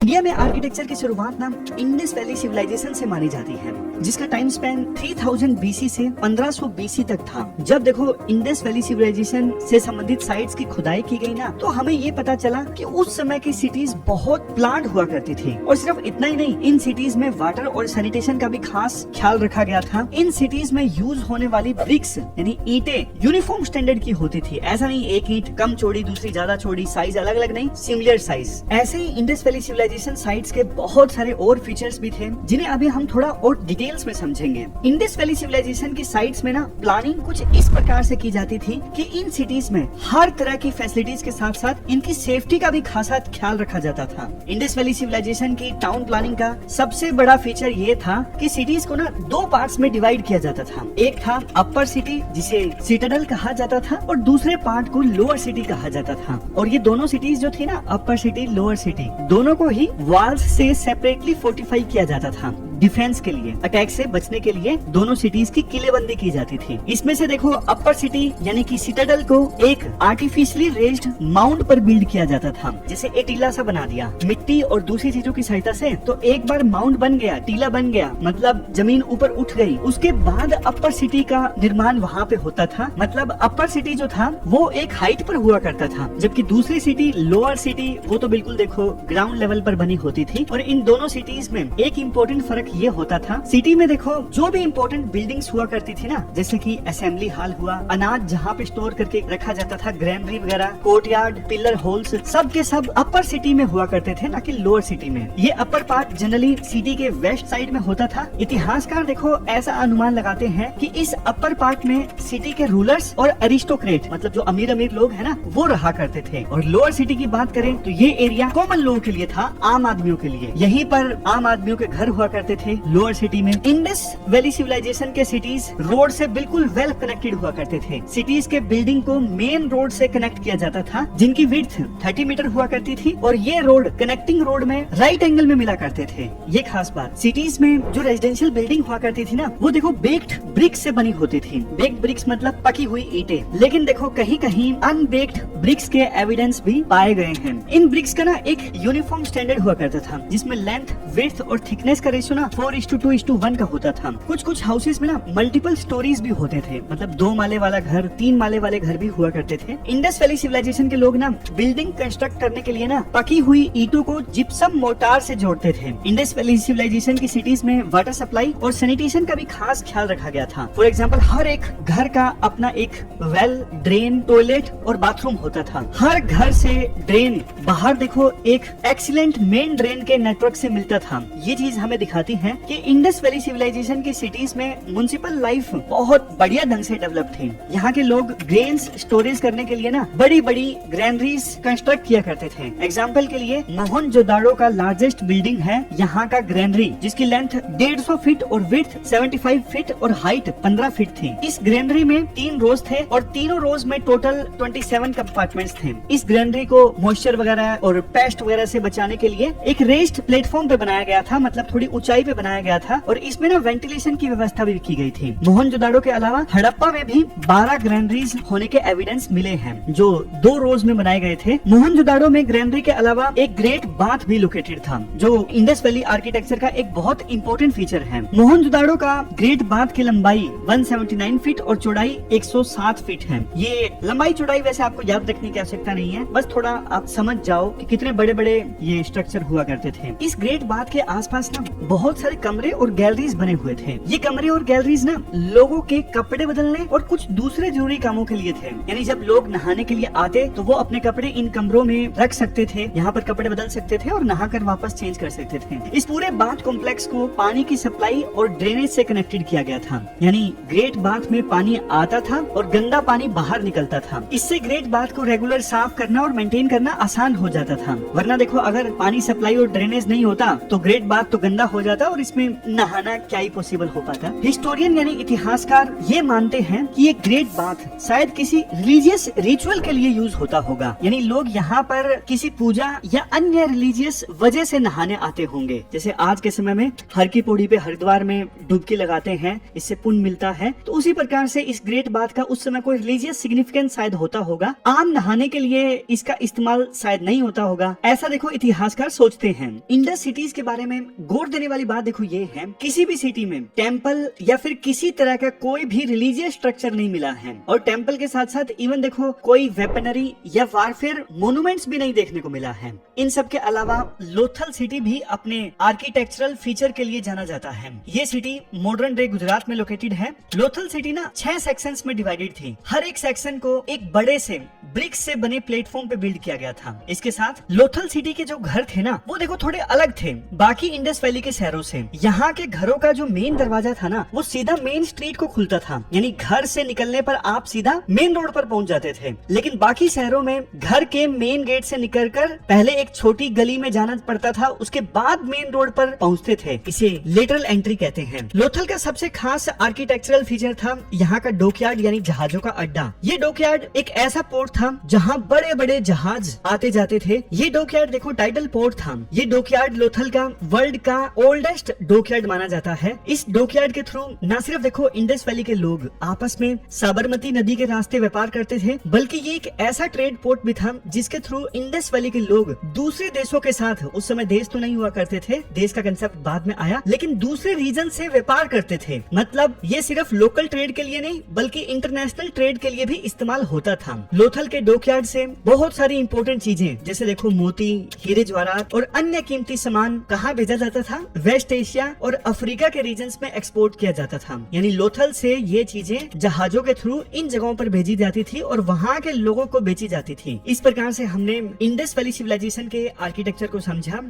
India में architecture की शुरुआत ना इंडस वैली सिविलाइजेशन से मानी जाती है, जिसका टाइम स्पेन 3000 बीसी से 1500 बीसी तक था। जब देखो इंडस वैली सिविलाइजेशन से संबंधित साइट्स की खुदाई की गई ना, तो हमें ये पता चला कि उस समय की सिटीज बहुत प्लांट हुआ करती थी। और सिर्फ इतना ही नहीं, इन सिटीज में वाटर और सैनिटेशन का भी खास ख्याल रखा गया था। इन सिटीज में यूज होने वाली ब्रिक्स यानी ईंटें यूनिफॉर्म स्टैंडर्ड की होती थी। ऐसा नहीं एक ईंट कम चौड़ी दूसरी ज्यादा चौड़ी, साइज अलग अलग नहीं, सिमिलर साइज। ऐसे ही इंडस वैली सिविलाइजेशन साइट्स के बहुत सारे और फीचर्स भी थे, जिन्हें अभी हम थोड़ा और डिटेल्स में समझेंगे। इंडस वैली सिविलाइजेशन की साइट्स में ना प्लानिंग कुछ इस प्रकार से की जाती थी कि इन सिटीज में हर तरह की फैसिलिटीज के साथ साथ इनकी सेफ्टी का भी खासा ख्याल रखा जाता था। इंडस वैली सिविलाइजेशन की टाउन प्लानिंग का सबसे बड़ा फीचर ये था कि सिटीज को ना दो पार्ट्स में डिवाइड किया जाता था। एक था अपर सिटी, जिसे सिटाडेल कहा जाता था, और दूसरे पार्ट को लोअर सिटी कहा जाता था। और ये दोनों सिटीज जो थी ना, अपर सिटी लोअर सिटी, दोनों को ही वॉल्स से सेपरेटली फोर्टिफाई किया जाता था। डिफेंस के लिए, अटैक से बचने के लिए दोनों सिटीज की किलेबंदी की जाती थी। इसमें से देखो अपर सिटी यानी कि सिटाडेल को एक आर्टिफिशियली रेज्ड माउंट पर बिल्ड किया जाता था, जैसे एक टीला सा बना दिया मिट्टी और दूसरी चीजों की सहायता से। तो एक बार माउंट बन गया, टीला बन गया, मतलब जमीन ऊपर उठ गई। उसके बाद अपर सिटी का निर्माण वहाँ पे होता था। मतलब अपर सिटी जो था वो एक हाइट पर हुआ करता था, जबकि दूसरी सिटी लोअर सिटी वो तो बिल्कुल देखो ग्राउंड लेवल पर बनी होती थी। और इन दोनों सिटीज में एक इम्पोर्टेंट फर्क ये होता था, सिटी में देखो जो भी इम्पोर्टेंट बिल्डिंग्स हुआ करती थी ना, जैसे कि असेंबली हॉल हुआ, अनाज जहाँ पे स्टोर करके रखा जाता था, ग्रैनरी वगैरह, कोर्टयार्ड, पिलर होल्स, सब के सब अपर सिटी में हुआ करते थे, ना कि लोअर सिटी में। ये अपर पार्ट जनरली सिटी के वेस्ट साइड में होता था। इतिहासकार देखो ऐसा अनुमान लगाते हैं कि इस अपर पार्ट में सिटी के रूलर्स और अरिस्टोक्रेट, मतलब जो अमीर अमीर लोग है ना, वो रहा करते थे। और लोअर सिटी की बात करें तो ये एरिया कॉमन लोगों के लिए था, आम आदमियों के लिए। यहीं पर आम आदमियों के घर हुआ करते थे लोअर सिटी में। इंडस वैली सिविलाइजेशन के सिटीज रोड से बिल्कुल वेल कनेक्टेड हुआ करते थे। सिटीज के बिल्डिंग को मेन रोड से कनेक्ट किया जाता था, जिनकी विड्थ 30 मीटर हुआ करती थी। और ये रोड कनेक्टिंग रोड में राइट एंगल में मिला करते थे। ये खास बात। सिटीज में जो रेजिडेंशियल बिल्डिंग हुआ करती थी ना, वो देखो बेक्ड ब्रिक्स से बनी होती थी। बेक्ड ब्रिक्स मतलब पकी हुई ईंटें। लेकिन देखो कहीं कहीं अनबेक्ड ब्रिक्स के एविडेंस भी पाए गए हैं। इन ब्रिक्स का ना एक यूनिफॉर्म स्टैंडर्ड हुआ करता था, जिसमें लेंथ, विड्थ और थिकनेस का रेशियो ना 4:2:1 का होता था। कुछ हाउसेस में ना मल्टीपल स्टोरीज भी होते थे, मतलब 2 माले वाला घर, 3 माले वाले घर भी हुआ करते थे। इंडस वैली सिविलाइजेशन के लोग ना बिल्डिंग कंस्ट्रक्ट करने के लिए ना पकी हुई ईंटों को जिप्सम मोर्टार से जोड़ते थे। इंडस वैली सिविलाइजेशन की सिटीज में वाटर सप्लाई और सैनिटेशन का भी खास ख्याल रखा गया था। फॉर एग्जाम्पल हर एक घर का अपना एक वेल, ड्रेन, टॉयलेट और बाथरूम होता था। हर घर से ड्रेन बाहर देखो एक एक्सीलेंट मेन ड्रेन के नेटवर्क से मिलता था। ये चीज हमें दिखाती है कि इंडस वैली सिविलाइजेशन की सिटीज में म्युनिसिपल लाइफ बहुत बढ़िया ढंग से डेवलप थी। यहाँ के लोग ग्रेन्स स्टोरेज करने के लिए ना बड़ी बड़ी ग्रैनरीज कंस्ट्रक्ट किया करते थे। एग्जाम्पल के लिए मोहनजोदाड़ो का लार्जेस्ट बिल्डिंग है यहाँ का ग्रैनरी, जिसकी लेंथ 150 फीट और विड्थ 75 फीट और हाइट 15 फीट थी। इस ग्रैनरी में 3 रोज थे और तीनों रोज में टोटल 27 कंपार्टमेंट्स थे। इस ग्रैनरी को मॉइस्चर वगैरह और पेस्ट वगैरह से बचाने के लिए एक रेस्ड प्लेटफॉर्म पे बनाया गया था, मतलब थोड़ी ऊंचाई पे बनाया गया था। और इसमें ना वेंटिलेशन की व्यवस्था भी की गई थी। मोहनजोदाड़ो के अलावा हड़प्पा में भी 12 ग्रैनरीज होने के एविडेंस मिले हैं, जो 2 रोज में बनाए गए थे। मोहनजोदाड़ो में ग्रैनरी के अलावा एक ग्रेट बाथ भी लोकेटेड था, जो इंडस वैली आर्किटेक्चर का एक बहुत इंपॉर्टेंट फीचर है। मोहनजोदाड़ो का ग्रेट बाथ की लंबाई 179 फीट और चौड़ाई 107 फीट है। ये लंबाई चौड़ाई वैसे आपको याद रखने की आवश्यकता नहीं है, बस थोड़ा आप समझ जाओ कि कितने बड़े बड़े ये स्ट्रक्चर हुआ करते थे। इस ग्रेट बाथ के आसपास ना बहुत सारे कमरे और गैलरीज बने हुए थे। ये कमरे और गैलरीज ना लोगों के कपड़े बदलने और कुछ दूसरे जरूरी कामों के लिए थे। यानी जब लोग नहाने के लिए आते तो वो अपने कपड़े इन कमरों में रख सकते थे, यहाँ पर कपड़े बदल सकते थे और नहाकर वापस चेंज कर सकते थे। इस पूरे बाथ कॉम्प्लेक्स को पानी की सप्लाई और ड्रेनेज से कनेक्टेड किया गया था। यानी ग्रेट बाथ में पानी आता था और गंदा पानी बाहर निकलता था। इससे ग्रेट बाथ को रेगुलर साफ करना और मेंटेन करना आसान हो जाता था। वरना देखो अगर पानी सप्लाई और ड्रेनेज नहीं होता तो ग्रेट बाथ तो गंदा हो जाता था और इसमें नहाना क्या ही पॉसिबल हो पाता। हिस्टोरियन यानी इतिहासकार ये मानते हैं कि ये ग्रेट बाथ शायद किसी रिलीजियस रिचुअल के लिए यूज होता होगा, यानी लोग यहाँ पर किसी पूजा या अन्य रिलीजियस वजह से नहाने आते होंगे। जैसे आज के समय में हर की पौड़ी पे हरिद्वार में डुबकी लगाते हैं, इससे पुण्य मिलता है, तो उसी प्रकार से इस ग्रेट बाथ का उस समय कोई रिलीजियस सिग्निफिकेंस शायद होता होगा। आम नहाने के लिए इसका इस्तेमाल शायद नहीं होता होगा, ऐसा देखो इतिहासकार सोचते हैं। इंडस सिटीज के बारे में गौर देने वाली बात देखो ये है, किसी भी सिटी में टेम्पल या फिर किसी तरह का कोई भी रिलीजियस स्ट्रक्चर नहीं मिला है, और टेम्पल के साथ साथ इवन देखो कोई वेपनरी या वारफेयर मोन्यूमेंट्स भी नहीं देखने को मिला है। इन सब के अलावा लोथल सिटी भी अपने आर्किटेक्चरल फीचर के लिए जाना जाता है। ये सिटी मॉडर्न डे गुजरात में लोकेटेड है। लोथल सिटी ना 6 सेक्शंस में डिवाइडेड थी। हर एक सेक्शन को एक बड़े से ब्रिक्स से बने प्लेटफॉर्म पे बिल्ड किया गया था। इसके साथ लोथल सिटी के जो घर थे ना, वो देखो थोड़े अलग थे बाकी इंडस वैली के शहरों से। यहाँ के घरों का जो मेन दरवाजा था ना, वो सीधा मेन स्ट्रीट को खुलता था, यानी घर से निकलने पर आप सीधा मेन रोड पर पहुंच जाते थे। लेकिन बाकी शहरों में घर के मेन गेट से निकलकर पहले एक छोटी गली में जाना पड़ता था, उसके बाद मेन रोड पर पहुंचते थे। इसे लेटरल एंट्री कहते हैं। लोथल का सबसे खास आर्किटेक्चरल फीचर था यहाँ का डॉकयार्ड यानी जहाजों का अड्डा। ये डॉकयार्ड एक ऐसा पोर्ट था जहाँ बड़े बड़े जहाज आते जाते थे। ये डॉकयार्ड देखो टाइटल पोर्ट था। ये डॉकयार्ड लोथल का वर्ल्ड का ओल्डेस्ट डॉकयार्ड माना जाता है। इस डॉकयार्ड के थ्रू न सिर्फ देखो इंडस वैली के लोग आपस में साबरमती नदी के रास्ते व्यापार करते थे, बल्कि ये एक ऐसा ट्रेड पोर्ट भी था जिसके थ्रू इंडस वैली के लोग दूसरे देशों के साथ, उस समय देश तो नहीं हुआ करते थे, देश का कंसेप्ट बाद में आया, लेकिन दूसरे रीजन से व्यापार करते थे। मतलब ये सिर्फ लोकल ट्रेड के लिए नहीं बल्कि इंटरनेशनल ट्रेड के लिए भी इस्तेमाल होता था। लोथल के डॉकयार्ड से बहुत सारी इंपॉर्टेंट चीजें जैसे देखो मोती, हीरे जवाहरात और अन्य कीमती सामान कहाँ भेजा जाता था? वेस्ट एशिया और अफ्रीका के रीजन्स में एक्सपोर्ट किया जाता था। यानी लोथल से ये चीजें जहाजों के थ्रू इन जगहों पर भेजी जाती थी और वहाँ के लोगों को बेची जाती थी। इस प्रकार से हमने इंडस वैली सिविलाइजेशन के आर्किटेक्चर को समझा।